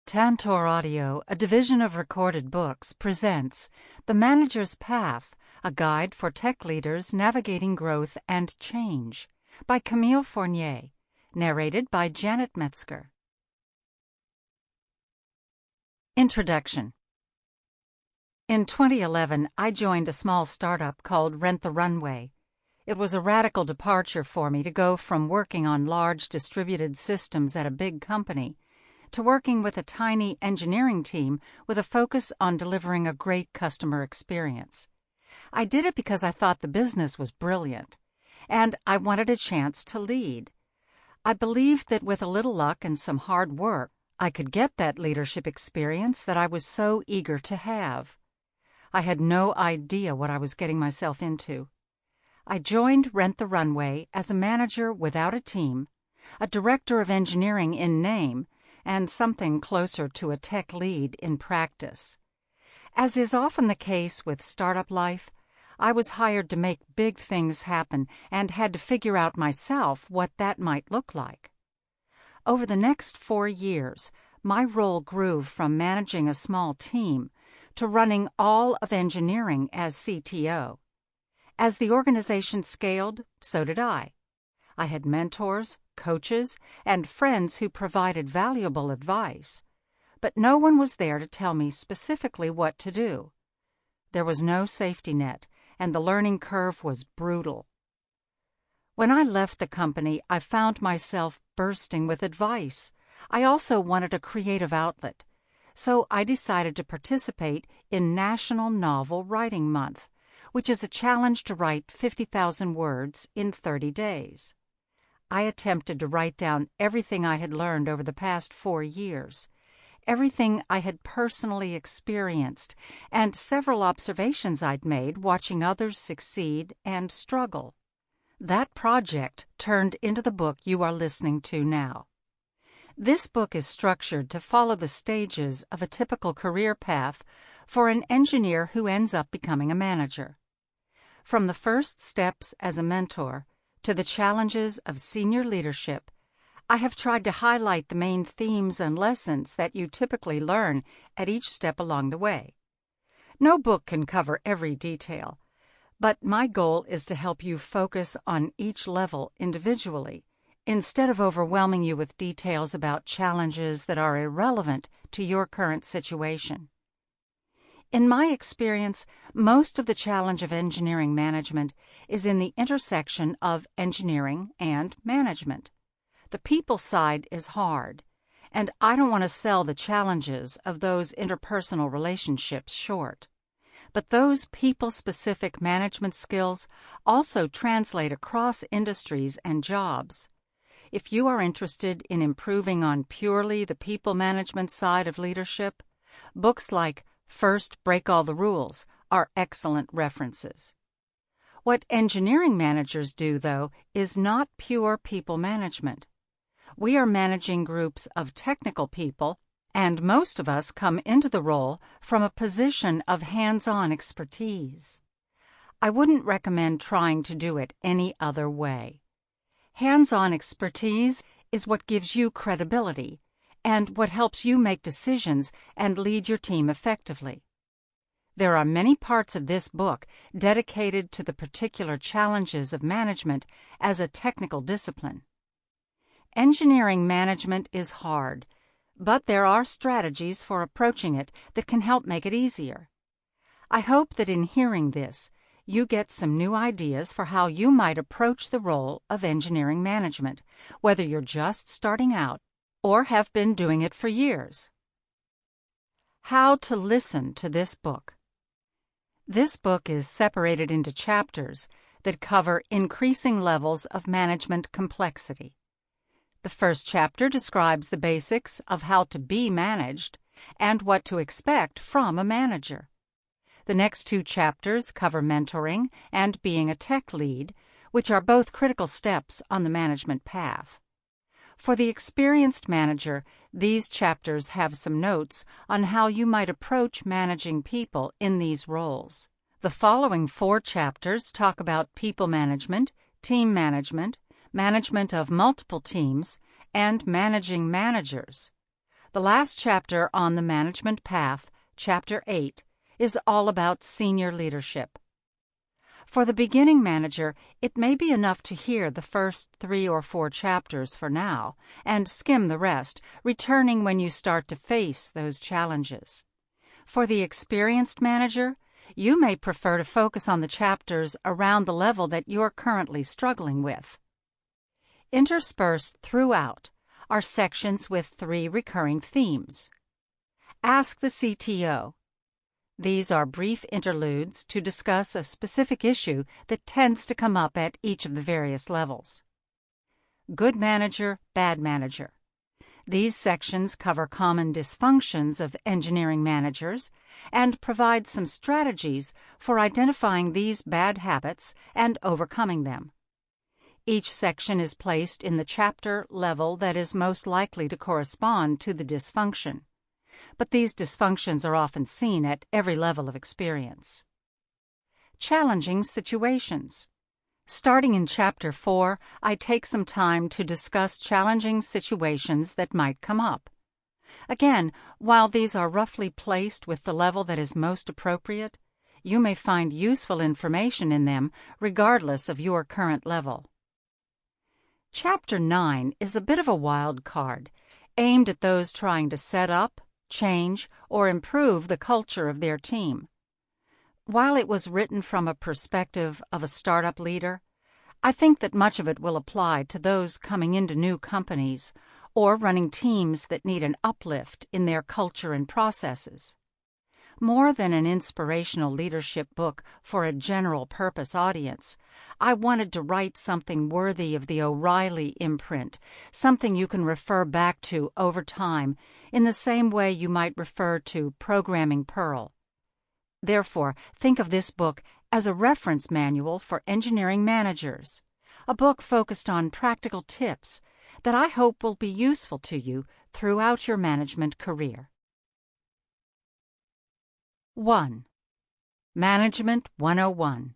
Tantor Audio, a division of Recorded Books, presents The Manager's Path, a guide for tech leaders navigating growth and change, by Camille Fournier, narrated by Janet Metzger. Introduction. In 2011, I joined a small startup called Rent the Runway. It was a radical departure for me to go from working on large distributed systems at a big company to working with a tiny engineering team with a focus on delivering a great customer experience. I did it because I thought the business was brilliant, and I wanted a chance to lead. I believed that with a little luck and some hard work, I could get that leadership experience that I was so eager to have. I had no idea what I was getting myself into. I joined Rent the Runway as a manager without a team, a director of engineering in name, and something closer to a tech lead in practice. As is often the case with startup life, I was hired to make big things happen and had to figure out myself what that might look like. Over the next 4 years, my role grew from managing a small team to running all of engineering as CTO. As the organization scaled, so did I. I had mentors, coaches, and friends who provided valuable advice, but no one was there to tell me specifically what to do. There was no safety net, and the learning curve was brutal. When I left the company, I found myself bursting with advice. I also wanted a creative outlet, so I decided to participate in National Novel Writing Month, which is a challenge to write 50,000 words in 30 days. I attempted to write down everything I had learned over the past 4 years, everything I had personally experienced, and several observations I'd made watching others succeed and struggle. That project turned into the book you are listening to now. This book is structured to follow the stages of a typical career path for an engineer who ends up becoming a manager. From the first steps as a mentor to the challenges of senior leadership, I have tried to highlight the main themes and lessons that you typically learn at each step along the way. No book can cover every detail, but my goal is to help you focus on each level individually, instead of overwhelming you with details about challenges that are irrelevant to your current situation. In my experience, most of the challenge of engineering management is in the intersection of engineering and management. The people side is hard, and I don't want to sell the challenges of those interpersonal relationships short. But those people-specific management skills also translate across industries and jobs. If you are interested in improving on purely the people management side of leadership, books like First, Break All the Rules are excellent references. What engineering managers do, though, is not pure people management. We are managing groups of technical people, and most of us come into the role from a position of hands-on expertise. I wouldn't recommend trying to do it any other way. Hands-on expertise is what gives you credibility and what helps you make decisions and lead your team effectively. There are many parts of this book dedicated to the particular challenges of management as a technical discipline. Engineering management is hard, but there are strategies for approaching it that can help make it easier. I hope that in hearing this, you get some new ideas for how you might approach the role of engineering management, whether you're just starting out or have been doing it for years. How to listen to this book. This book is separated into chapters that cover increasing levels of management complexity. The first chapter describes the basics of how to be managed and what to expect from a manager. The next 2 chapters cover mentoring and being a tech lead, which are both critical steps on the management path. For the experienced manager, these chapters have some notes on how you might approach managing people in these roles. The following 4 chapters talk about people management, team management, management of multiple teams, and managing managers. The last chapter on the management path, Chapter 8, is all about senior leadership. For the beginning manager, it may be enough to hear the first 3 or 4 chapters for now and skim the rest, returning when you start to face those challenges. For the experienced manager, you may prefer to focus on the chapters around the level that you're currently struggling with. Interspersed throughout are sections with 3 recurring themes. Ask the CTO. These are brief interludes to discuss a specific issue that tends to come up at each of the various levels. Good manager, bad manager. These sections cover common dysfunctions of engineering managers and provide some strategies for identifying these bad habits and overcoming them. Each section is placed in the chapter level that is most likely to correspond to the dysfunction, but these dysfunctions are often seen at every level of experience. Challenging situations. Starting in Chapter 4, I take some time to discuss challenging situations that might come up. Again, while these are roughly placed with the level that is most appropriate, you may find useful information in them regardless of your current level. Chapter 9 is a bit of a wild card, aimed at those trying to set up, change, or improve the culture of their team. While it was written from a perspective of a startup leader, I think that much of it will apply to those coming into new companies or running teams that need an uplift in their culture and processes. More than an inspirational leadership book for a general-purpose audience, I wanted to write something worthy of the O'Reilly imprint, something you can refer back to over time in the same way you might refer to Programming Perl. Therefore, think of this book as a reference manual for engineering managers, a book focused on practical tips that I hope will be useful to you throughout your management career. 1. Management 101.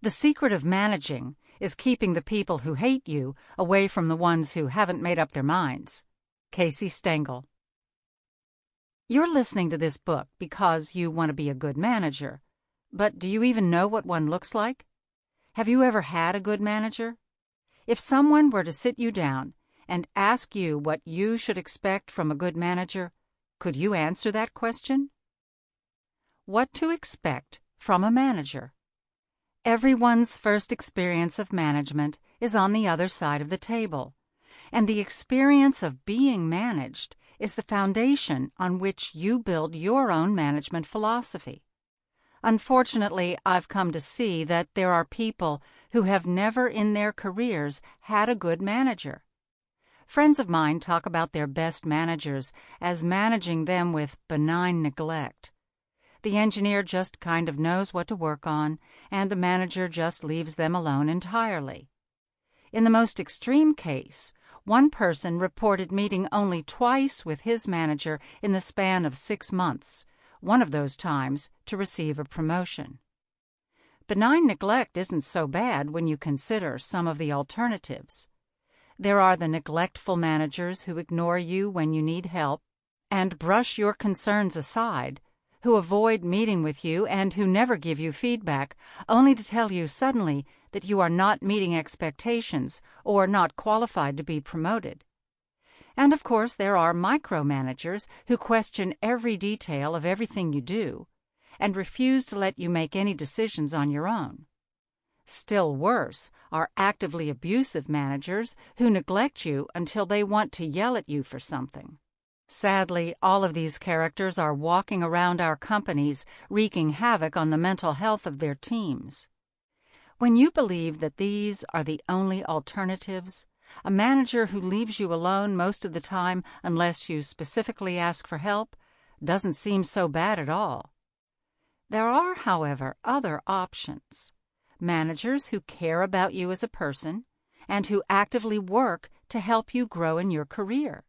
The secret of managing is keeping the people who hate you away from the ones who haven't made up their minds. Casey Stengel. You're listening to this book because you want to be a good manager, but do you even know what one looks like? Have you ever had a good manager? If someone were to sit you down and ask you what you should expect from a good manager, could you answer that question? What to expect from a manager. Everyone's first experience of management is on the other side of the table, and the experience of being managed is the foundation on which you build your own management philosophy. Unfortunately, I've come to see that there are people who have never in their careers had a good manager. Friends of mine talk about their best managers as managing them with benign neglect. The engineer just kind of knows what to work on, and the manager just leaves them alone entirely. In the most extreme case, one person reported meeting only twice with his manager in the span of 6 months, one of those times to receive a promotion. Benign neglect isn't so bad when you consider some of the alternatives. There are the neglectful managers who ignore you when you need help and brush your concerns aside, who avoid meeting with you and who never give you feedback, only to tell you suddenly that you are not meeting expectations or not qualified to be promoted. And of course there are micromanagers who question every detail of everything you do and refuse to let you make any decisions on your own. Still worse are actively abusive managers who neglect you until they want to yell at you for something. Sadly, all of these characters are walking around our companies, wreaking havoc on the mental health of their teams. When you believe that these are the only alternatives, a manager who leaves you alone most of the time unless you specifically ask for help doesn't seem so bad at all. There are, however, other options. Managers who care about you as a person and who actively work to help you grow in your career.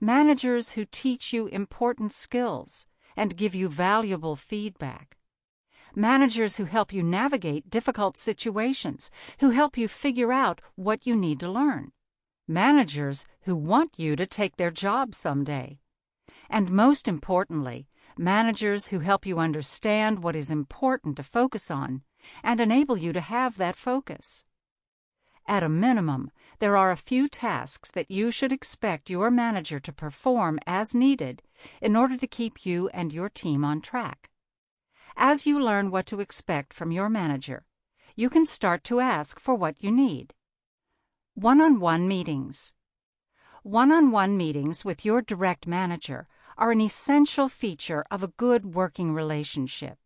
Managers who teach you important skills and give you valuable feedback. Managers who help you navigate difficult situations, who help you figure out what you need to learn. managers who want you to take their job someday. And most importantly, managers who help you understand what is important to focus on and enable you to have that focus. At a minimum, there are a few tasks that you should expect your manager to perform as needed in order to keep you and your team on track. As you learn what to expect from your manager, you can start to ask for what you need. One-on-one meetings. One-on-one meetings with your direct manager are an essential feature of a good working relationship.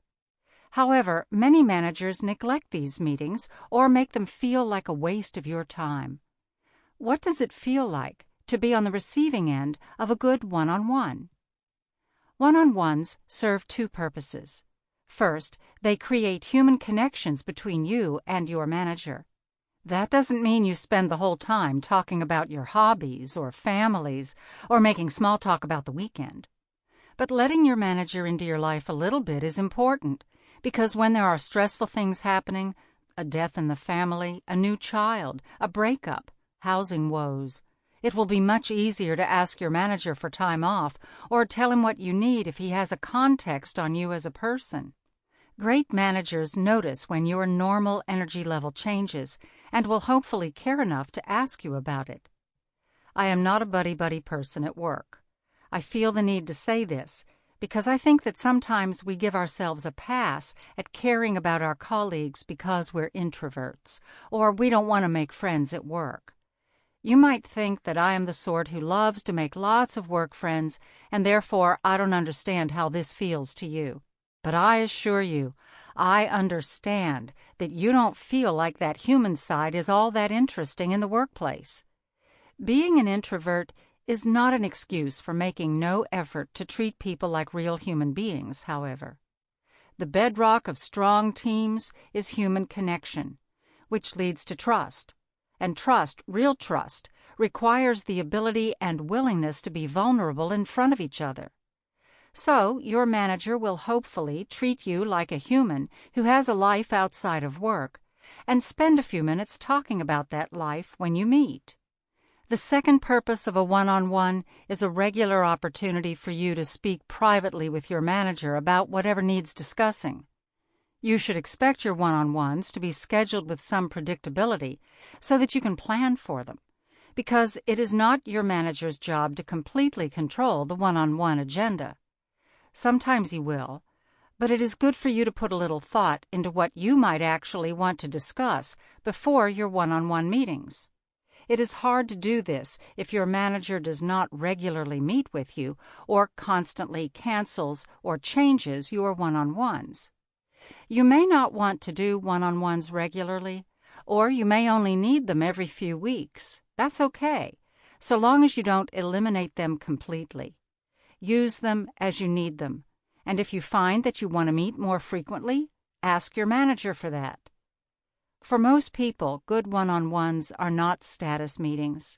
However, many managers neglect these meetings or make them feel like a waste of your time. What does it feel like to be on the receiving end of a good one-on-one? One-on-ones serve two purposes. First, they create human connections between you and your manager. That doesn't mean you spend the whole time talking about your hobbies or families or making small talk about the weekend. But letting your manager into your life a little bit is important, because when there are stressful things happening, a death in the family, a new child, a breakup, housing woes, it will be much easier to ask your manager for time off or tell him what you need if he has a context on you as a person. Great managers notice when your normal energy level changes and will hopefully care enough to ask you about it. I am not a buddy-buddy person at work. I feel the need to say this because I think that sometimes we give ourselves a pass at caring about our colleagues because we're introverts or we don't want to make friends at work. You might think that I am the sort who loves to make lots of work friends, and therefore I don't understand how this feels to you. But I assure you, I understand that you don't feel like that human side is all that interesting in the workplace. Being an introvert is not an excuse for making no effort to treat people like real human beings, however. The bedrock of strong teams is human connection, which leads to trust. And trust, real trust, requires the ability and willingness to be vulnerable in front of each other. So, your manager will hopefully treat you like a human who has a life outside of work, and spend a few minutes talking about that life when you meet. The second purpose of a one-on-one is a regular opportunity for you to speak privately with your manager about whatever needs discussing. You should expect your one-on-ones to be scheduled with some predictability so that you can plan for them, because it is not your manager's job to completely control the one-on-one agenda. Sometimes he will, but it is good for you to put a little thought into what you might actually want to discuss before your one-on-one meetings. It is hard to do this if your manager does not regularly meet with you or constantly cancels or changes your one-on-ones. You may not want to do one-on-ones regularly, or you may only need them every few weeks. That's okay, so long as you don't eliminate them completely. Use them as you need them, and if you find that you want to meet more frequently, ask your manager for that. For most people, good one-on-ones are not status meetings.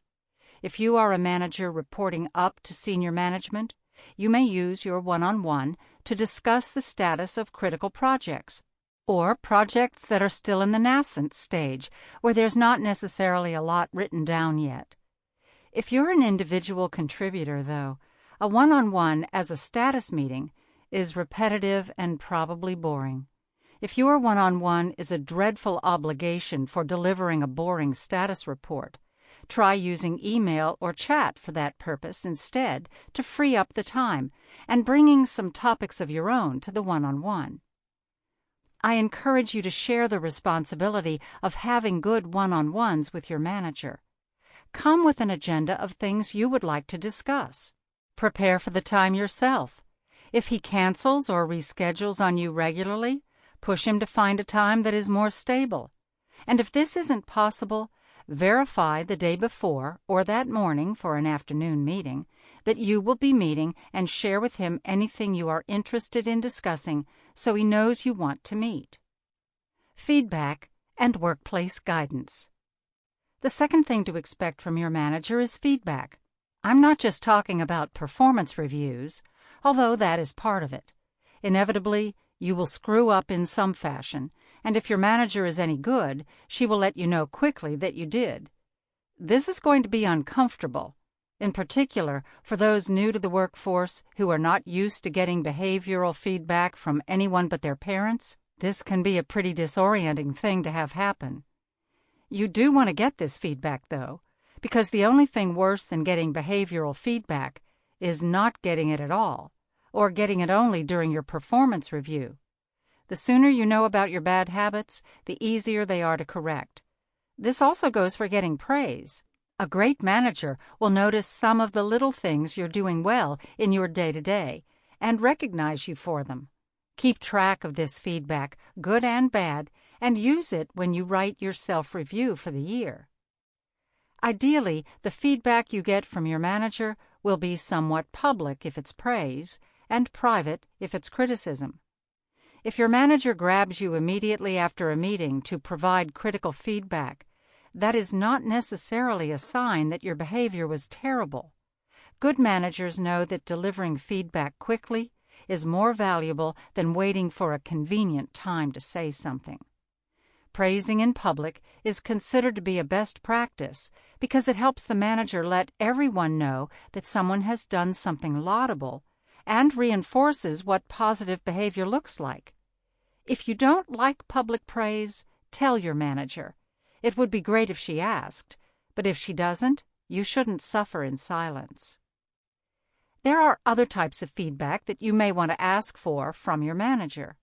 If you are a manager reporting up to senior management, you may use your one-on-one to discuss the status of critical projects, or projects that are still in the nascent stage, where there's not necessarily a lot written down yet. If you're an individual contributor, though, a one-on-one as a status meeting is repetitive and probably boring. If your one-on-one is a dreadful obligation for delivering a boring status report, try using email or chat for that purpose instead to free up the time and bringing some topics of your own to the one-on-one. I encourage you to share the responsibility of having good one-on-ones with your manager. Come with an agenda of things you would like to discuss. Prepare for the time yourself. If he cancels or reschedules on you regularly, push him to find a time that is more stable. And if this isn't possible, verify the day before or that morning for an afternoon meeting that you will be meeting and share with him anything you are interested in discussing so he knows you want to meet. Feedback and workplace guidance. The second thing to expect from your manager is feedback. I'm not just talking about performance reviews, although that is part of it. Inevitably, you will screw up in some fashion, and if your manager is any good, she will let you know quickly that you did. This is going to be uncomfortable, in particular for those new to the workforce who are not used to getting behavioral feedback from anyone but their parents. This can be a pretty disorienting thing to have happen. You do want to get this feedback, though, because the only thing worse than getting behavioral feedback is not getting it at all, or getting it only during your performance review. The sooner you know about your bad habits, the easier they are to correct. This also goes for getting praise. A great manager will notice some of the little things you're doing well in your day-to-day and recognize you for them. Keep track of this feedback, good and bad, and use it when you write your self-review for the year. Ideally, the feedback you get from your manager will be somewhat public if it's praise, and private if it's criticism. If your manager grabs you immediately after a meeting to provide critical feedback, that is not necessarily a sign that your behavior was terrible. Good managers know that delivering feedback quickly is more valuable than waiting for a convenient time to say something. Praising in public is considered to be a best practice because it helps the manager let everyone know that someone has done something laudable and reinforces what positive behavior looks like. If you don't like public praise, tell your manager. It would be great if she asked, but if she doesn't, you shouldn't suffer in silence. There are other types of feedback that you may want to ask for from your manager.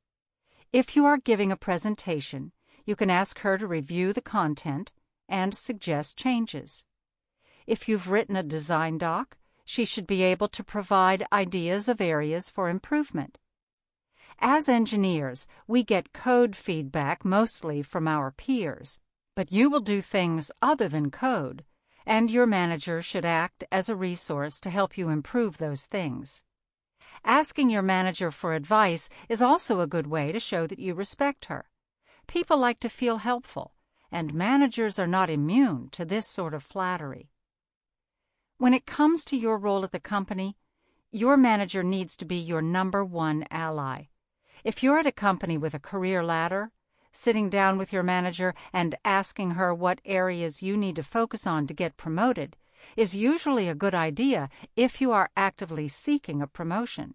If you are giving a presentation, you can ask her to review the content and suggest changes. If you've written a design doc, she should be able to provide ideas of areas for improvement. As engineers, we get code feedback mostly from our peers, but you will do things other than code, and your manager should act as a resource to help you improve those things. Asking your manager for advice is also a good way to show that you respect her. People like to feel helpful, and managers are not immune to this sort of flattery. When it comes to your role at the company, your manager needs to be your #1 ally. If you're at a company with a career ladder, sitting down with your manager and asking her what areas you need to focus on to get promoted is usually a good idea if you are actively seeking a promotion.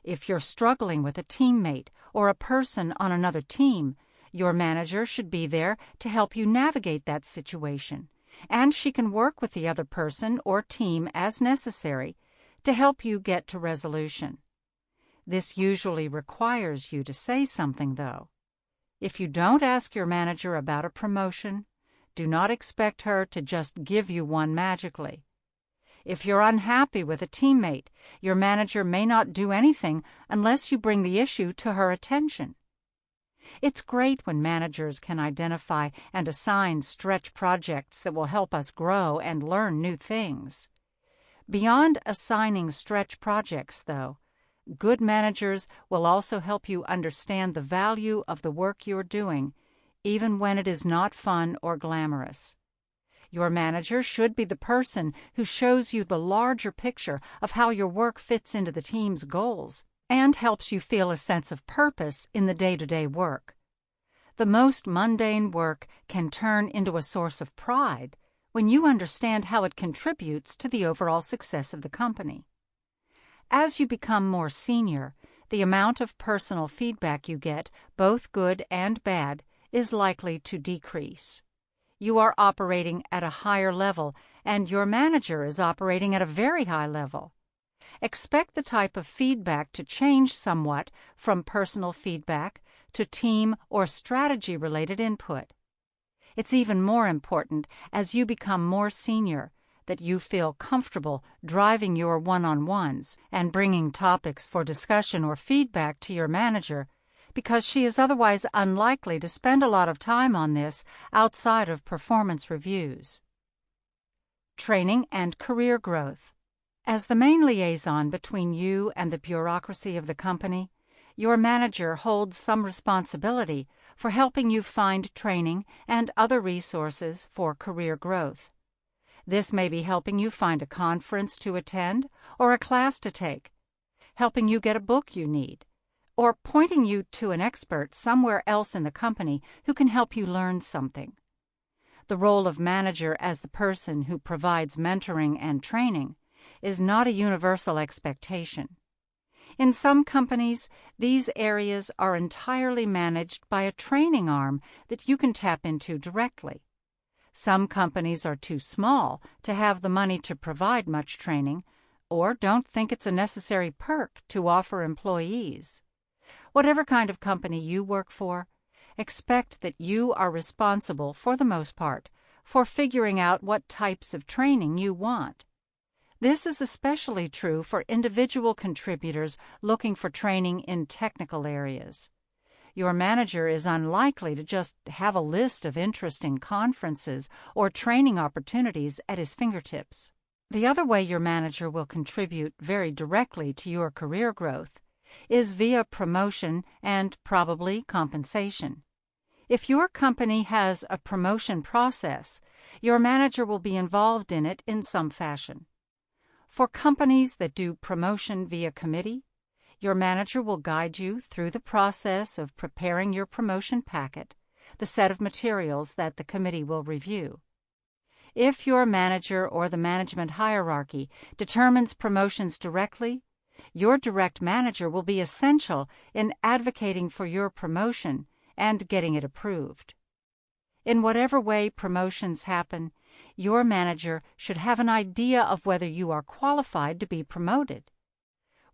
If you're struggling with a teammate or a person on another team, your manager should be there to help you navigate that situation, and she can work with the other person or team as necessary to help you get to resolution. This usually requires you to say something, though. If you don't ask your manager about a promotion, do not expect her to just give you one magically. If you're unhappy with a teammate, your manager may not do anything unless you bring the issue to her attention. It's great when managers can identify and assign stretch projects that will help us grow and learn new things. Beyond assigning stretch projects, though, good managers will also help you understand the value of the work you're doing, even when it is not fun or glamorous. Your manager should be the person who shows you the larger picture of how your work fits into the team's goals and helps you feel a sense of purpose in the day-to-day work. The most mundane work can turn into a source of pride when you understand how it contributes to the overall success of the company. As you become more senior, the amount of personal feedback you get, both good and bad, is likely to decrease. You are operating at a higher level, and your manager is operating at a very high level. Expect the type of feedback to change somewhat from personal feedback to team or strategy-related input. It's even more important as you become more senior that you feel comfortable driving your one-on-ones and bringing topics for discussion or feedback to your manager, because she is otherwise unlikely to spend a lot of time on this outside of performance reviews. Training and career growth. As the main liaison between you and the bureaucracy of the company, your manager holds some responsibility for helping you find training and other resources for career growth. This may be helping you find a conference to attend or a class to take, helping you get a book you need, or pointing you to an expert somewhere else in the company who can help you learn something. The role of manager as the person who provides mentoring and training is not a universal expectation. In some companies, these areas are entirely managed by a training arm that you can tap into directly. Some companies are too small to have the money to provide much training, or don't think it's a necessary perk to offer employees. Whatever kind of company you work for, expect that you are responsible, for the most part, for figuring out what types of training you want. This is especially true for individual contributors looking for training in technical areas. Your manager is unlikely to just have a list of interesting conferences or training opportunities at his fingertips. The other way your manager will contribute very directly to your career growth is via promotion and probably compensation. If your company has a promotion process, your manager will be involved in it in some fashion. For companies that do promotion via committee, your manager will guide you through the process of preparing your promotion packet, the set of materials that the committee will review. If your manager or the management hierarchy determines promotions directly, your direct manager will be essential in advocating for your promotion and getting it approved. In whatever way promotions happen, your manager should have an idea of whether you are qualified to be promoted.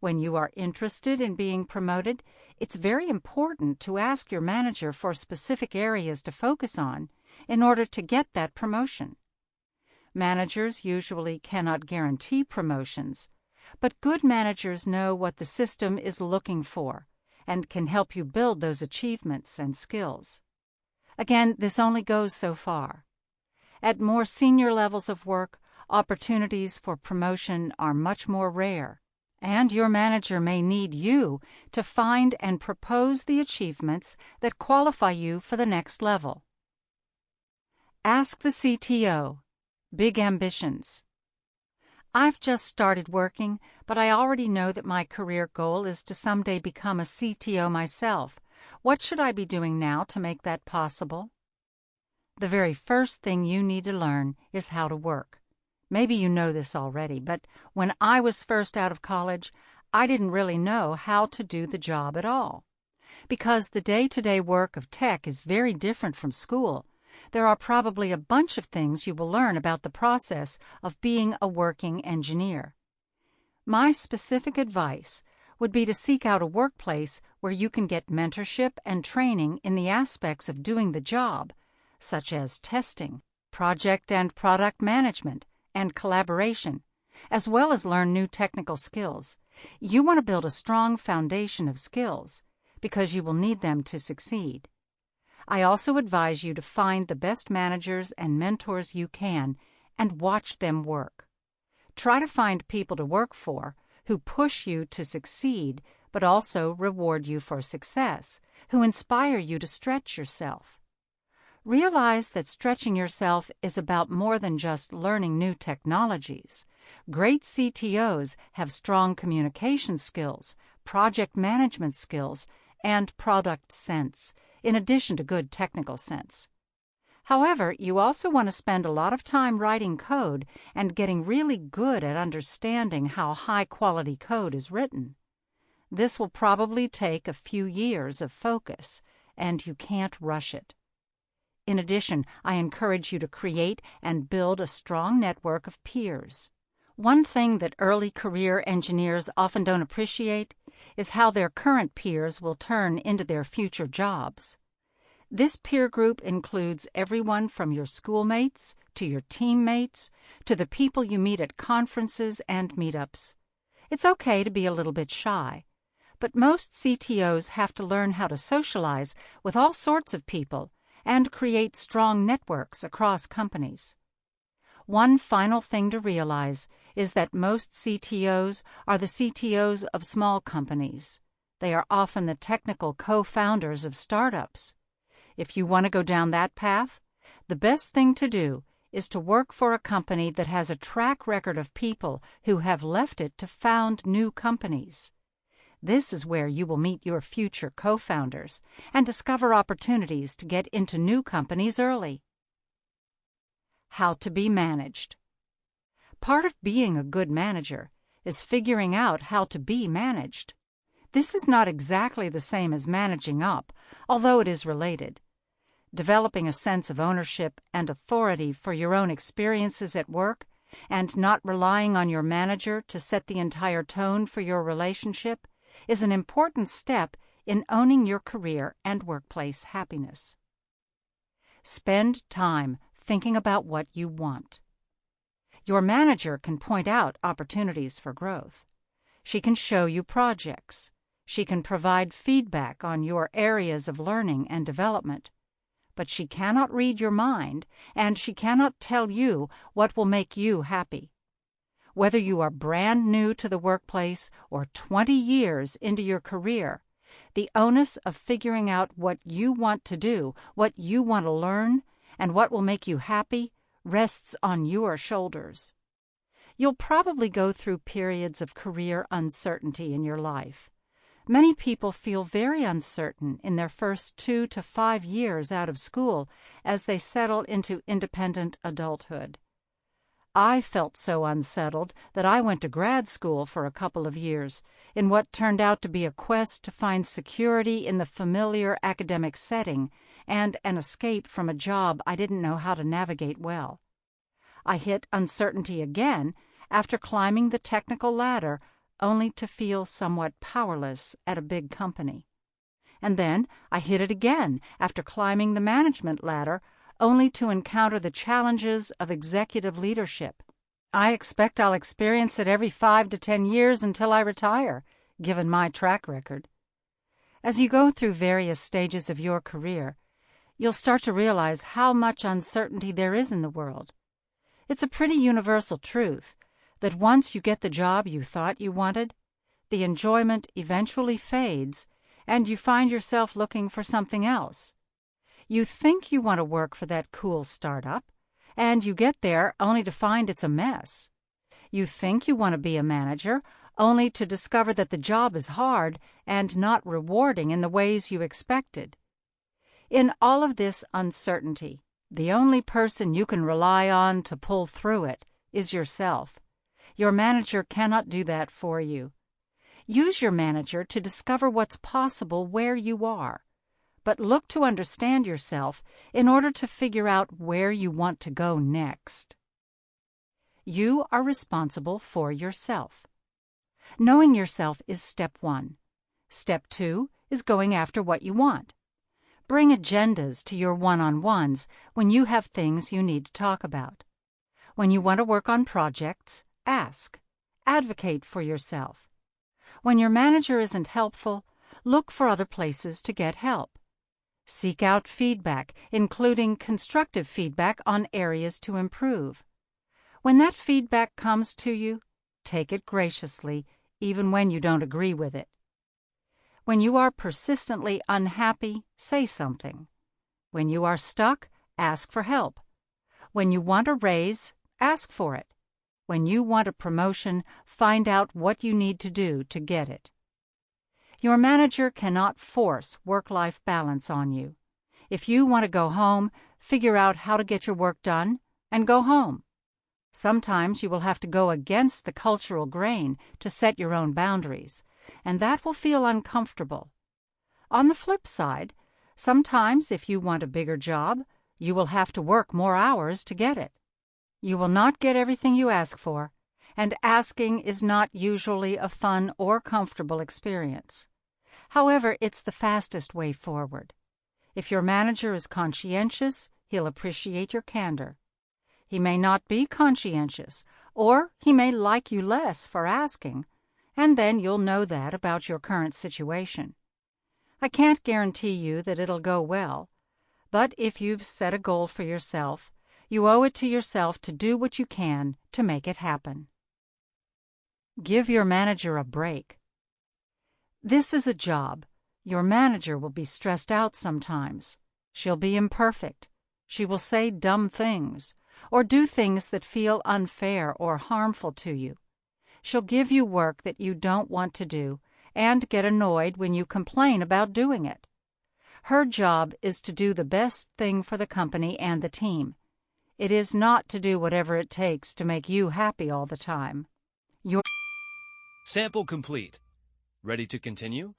When you are interested in being promoted, it's very important to ask your manager for specific areas to focus on in order to get that promotion. Managers usually cannot guarantee promotions, but good managers know what the system is looking for and can help you build those achievements and skills. Again, this only goes so far. At more senior levels of work, opportunities for promotion are much more rare, and your manager may need you to find and propose the achievements that qualify you for the next level. Ask the CTO. Big ambitions. I've just started working, but I already know that my career goal is to someday become a CTO myself. What should I be doing now to make that possible? The very first thing you need to learn is how to work. Maybe you know this already, but when I was first out of college, I didn't really know how to do the job at all. Because the day-to-day work of tech is very different from school, there are probably a bunch of things you will learn about the process of being a working engineer. My specific advice would be to seek out a workplace where you can get mentorship and training in the aspects of doing the job, such as testing, project and product management, and collaboration, as well as learn new technical skills. You want to build a strong foundation of skills because you will need them to succeed. I also advise you to find the best managers and mentors you can and watch them work. Try to find people to work for who push you to succeed but also reward you for success, who inspire you to stretch yourself. Realize that stretching yourself is about more than just learning new technologies. Great CTOs have strong communication skills, project management skills, and product sense, in addition to good technical sense. However, you also want to spend a lot of time writing code and getting really good at understanding how high-quality code is written. This will probably take a few years of focus, and you can't rush it. In addition, I encourage you to create and build a strong network of peers. One thing that early career engineers often don't appreciate is how their current peers will turn into their future jobs. This peer group includes everyone from your schoolmates to your teammates to the people you meet at conferences and meetups. It's okay to be a little bit shy, but most CTOs have to learn how to socialize with all sorts of people and create strong networks across companies. One final thing to realize is that most CTOs are the CTOs of small companies. They are often the technical co-founders of startups. If you want to go down that path, the best thing to do is to work for a company that has a track record of people who have left it to found new companies. This is where you will meet your future co-founders and discover opportunities to get into new companies early. how to be managed. Part of being a good manager is figuring out how to be managed. This is not exactly the same as managing up, although it is related. Developing a sense of ownership and authority for your own experiences at work and not relying on your manager to set the entire tone for your relationship is an important step in owning your career and workplace happiness. Spend time thinking about what you want. Your manager can point out opportunities for growth. She can show you projects. She can provide feedback on your areas of learning and development. But she cannot read your mind, and she cannot tell you what will make you happy. Whether you are brand new to the workplace or 20 years into your career, the onus of figuring out what you want to do, what you want to learn, and what will make you happy rests on your shoulders. You'll probably go through periods of career uncertainty in your life. Many people feel very uncertain in their first 2 to 5 years out of school as they settle into independent adulthood. I felt so unsettled that I went to grad school for a couple of years in what turned out to be a quest to find security in the familiar academic setting and an escape from a job I didn't know how to navigate well. I hit uncertainty again after climbing the technical ladder, only to feel somewhat powerless at a big company. And then I hit it again after climbing the management ladder, only to encounter the challenges of executive leadership. I expect I'll experience it every 5 to 10 years until I retire, given my track record. As you go through various stages of your career, you'll start to realize how much uncertainty there is in the world. It's a pretty universal truth that once you get the job you thought you wanted, the enjoyment eventually fades and you find yourself looking for something else. You think you want to work for that cool startup, and you get there only to find it's a mess. You think you want to be a manager, only to discover that the job is hard and not rewarding in the ways you expected. In all of this uncertainty, the only person you can rely on to pull through it is yourself. Your manager cannot do that for you. Use your manager to discover what's possible where you are, but look to understand yourself in order to figure out where you want to go next. You are responsible for yourself. Knowing yourself is step 1. Step 2 is going after what you want. Bring agendas to your one-on-ones when you have things you need to talk about. When you want to work on projects, ask. Advocate for yourself. When your manager isn't helpful, look for other places to get help. Seek out feedback, including constructive feedback on areas to improve. When that feedback comes to you, take it graciously, even when you don't agree with it. When you are persistently unhappy, say something. When you are stuck, ask for help. When you want a raise, ask for it. When you want a promotion, find out what you need to do to get it. Your manager cannot force work-life balance on you. If you want to go home, figure out how to get your work done and go home. Sometimes you will have to go against the cultural grain to set your own boundaries, and that will feel uncomfortable. On the flip side, sometimes if you want a bigger job, you will have to work more hours to get it. You will not get everything you ask for, and asking is not usually a fun or comfortable experience. However, it's the fastest way forward. If your manager is conscientious, he'll appreciate your candor. He may not be conscientious, or he may like you less for asking, and then you'll know that about your current situation. I can't guarantee you that it'll go well, but if you've set a goal for yourself, you owe it to yourself to do what you can to make it happen. Give your manager a break. This is a job. Your manager will be stressed out sometimes. She'll be imperfect. She will say dumb things, or do things that feel unfair or harmful to you. She'll give you work that you don't want to do, and get annoyed when you complain about doing it. Her job is to do the best thing for the company and the team. It is not to do whatever it takes to make you happy all the time. Sample complete. Ready to continue?